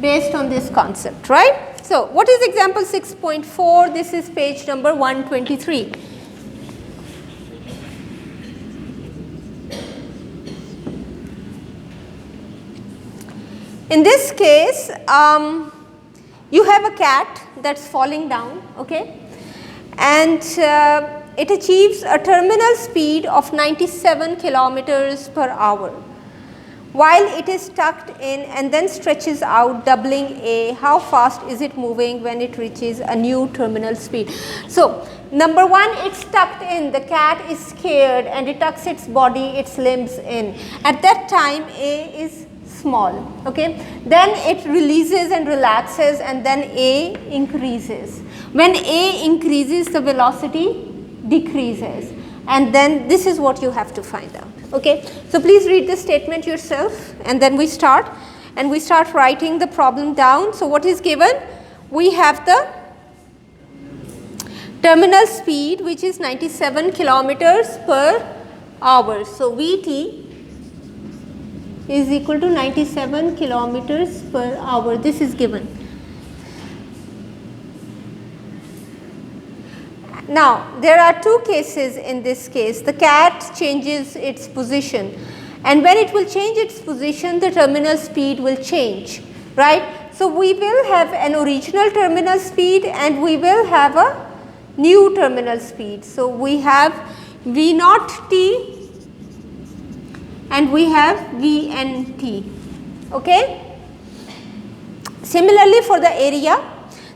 based on this concept, right? So, what is example 6.4? This is page number 123. In this case, you have a cat that's falling down, okay, and it achieves a terminal speed of 97 kilometers per hour. While it is tucked in and then stretches out, doubling A, how fast is it moving when it reaches a new terminal speed? So, number one, it's tucked in, the cat is scared and it tucks its body, its limbs in. At that time, A is small, okay. Then it releases and relaxes and then A increases. When A increases, the velocity decreases, and then this is what you have to find out. Okay, so please read the statement yourself, and then we start writing the problem down. So what is given? We have the terminal speed, which is 97 kilometers per hour. So Vt is equal to 97 kilometers per hour. This is given. Now, there are two cases in this case. The cat changes its position, and when it will change its position, the terminal speed will change, right? So, we will have an original terminal speed and we will have a new terminal speed. So, we have V naught t and we have Vnt, okay? Similarly, for the area,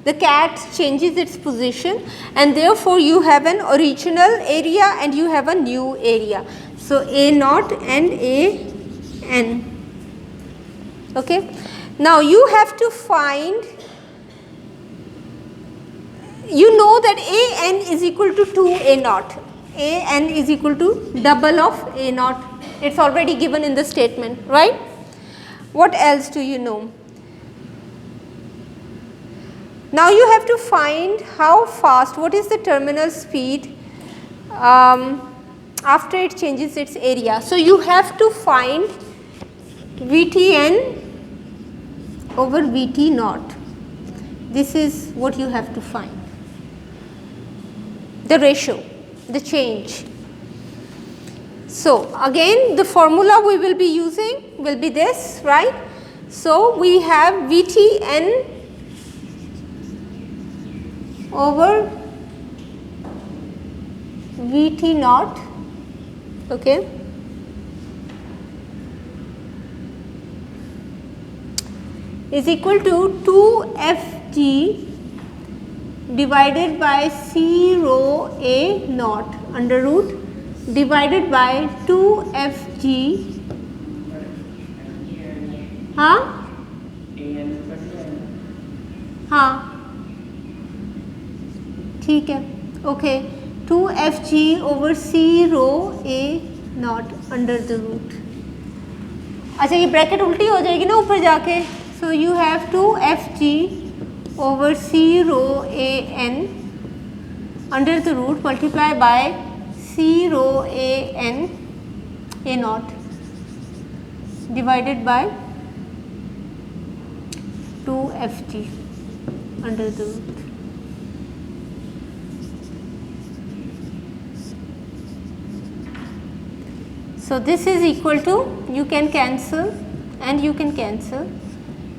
the cat changes its position and therefore you have an original area and you have a new area. So, A naught and A n, okay. Now, you have to find, you know that A n is equal to 2 A naught, A n is equal to double of A naught, it is already given in the statement, right. What else do you know? Now, you have to find how fast, what is the terminal speed after it changes its area. So, you have to find Vtn over Vt naught. This is what you have to find, the ratio, the change. So, again the formula we will be using will be this, right. So, we have Vtn over Vt naught, okay, is equal to 2Fg divided by C rho A naught under root divided by 2Fg, ठीक है, okay, 2Fg over C rho A naught under the root. अच्छा, ये bracket उल्टी हो जाएगी ना ऊपर जाके. So you have 2Fg over C rho A n under the root multiply by C rho A n A naught divided by 2Fg under the root. So, this is equal to, you can cancel and you can cancel,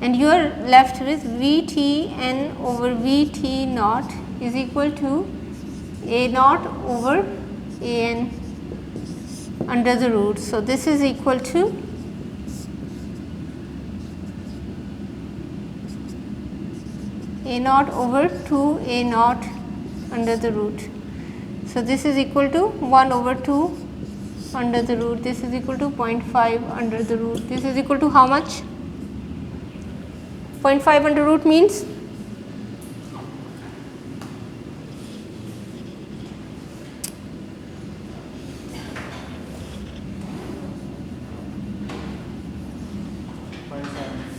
and you are left with Vtn over Vt naught is equal to A naught over An under the root. So, this is equal to A naught over 2 A naught under the root. So, this is equal to 1 over 2 under the root, this is equal to 0.5 under the root, this is equal to how much? 0.5 under root means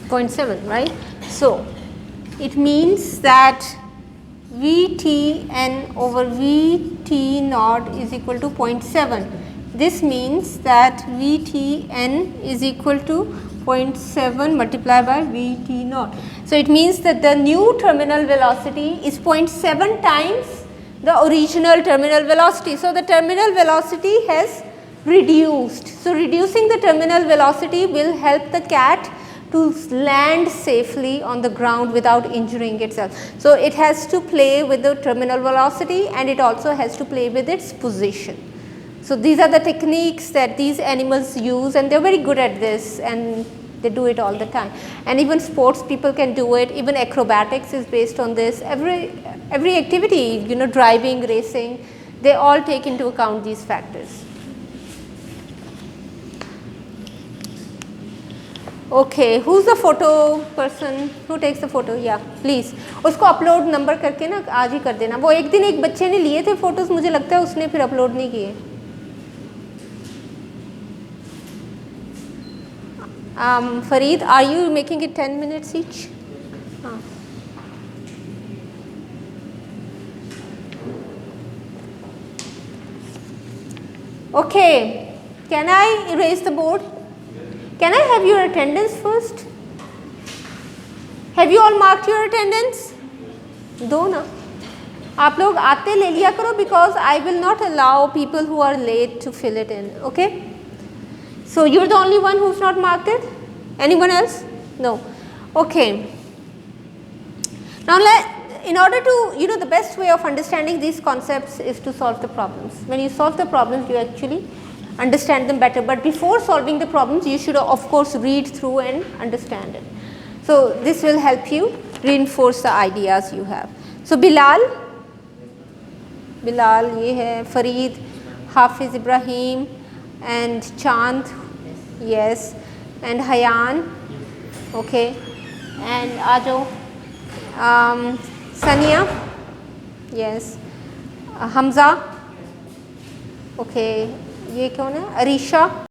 .7, right? So, it means that Vtn over Vt naught is equal to 0.7. this means that Vtn is equal to 0.7 multiplied by Vt naught. So it means that the new terminal velocity is 0.7 times the original terminal velocity. So the terminal velocity has reduced. So reducing the terminal velocity will help the cat to land safely on the ground without injuring itself. So it has to play with the terminal velocity and it also has to play with its position. So these are the techniques that these animals use and they are very good at this and they do it all the time. And even sports people can do it, even acrobatics is based on this. Every activity, you know, driving, racing, they all take into account these factors. Okay, who's the photo person? Who takes the photo? Yeah, please. उसको upload number करके ना आज ही कर देना. वो एक दिन एक बच्चे ने लिए थे फोटोज, मुझे लगता है उसने फिर अपलोड नहीं किए. Fareed, are you making it 10 minutes each? Okay, can I erase the board? Can I have your attendance first? Have you all marked your attendance? दो ना. आप लोग आते ले लिया करो because I will not allow people who are late to fill it in. Okay? So you're the only one who's not marked it? Anyone else? No. Okay. Now in order to, you know, the best way of understanding these concepts is to solve the problems. When you solve the problems, you actually understand them better. But before solving the problems, you should of course read through and understand it. So this will help you reinforce the ideas you have. So Bilal ये है, Fareed, Hafiz Ibrahim and Chand, yes, and Hayan, okay, and Ajo, Sania, yes, Hamza, okay, ये कौन है, Arisha.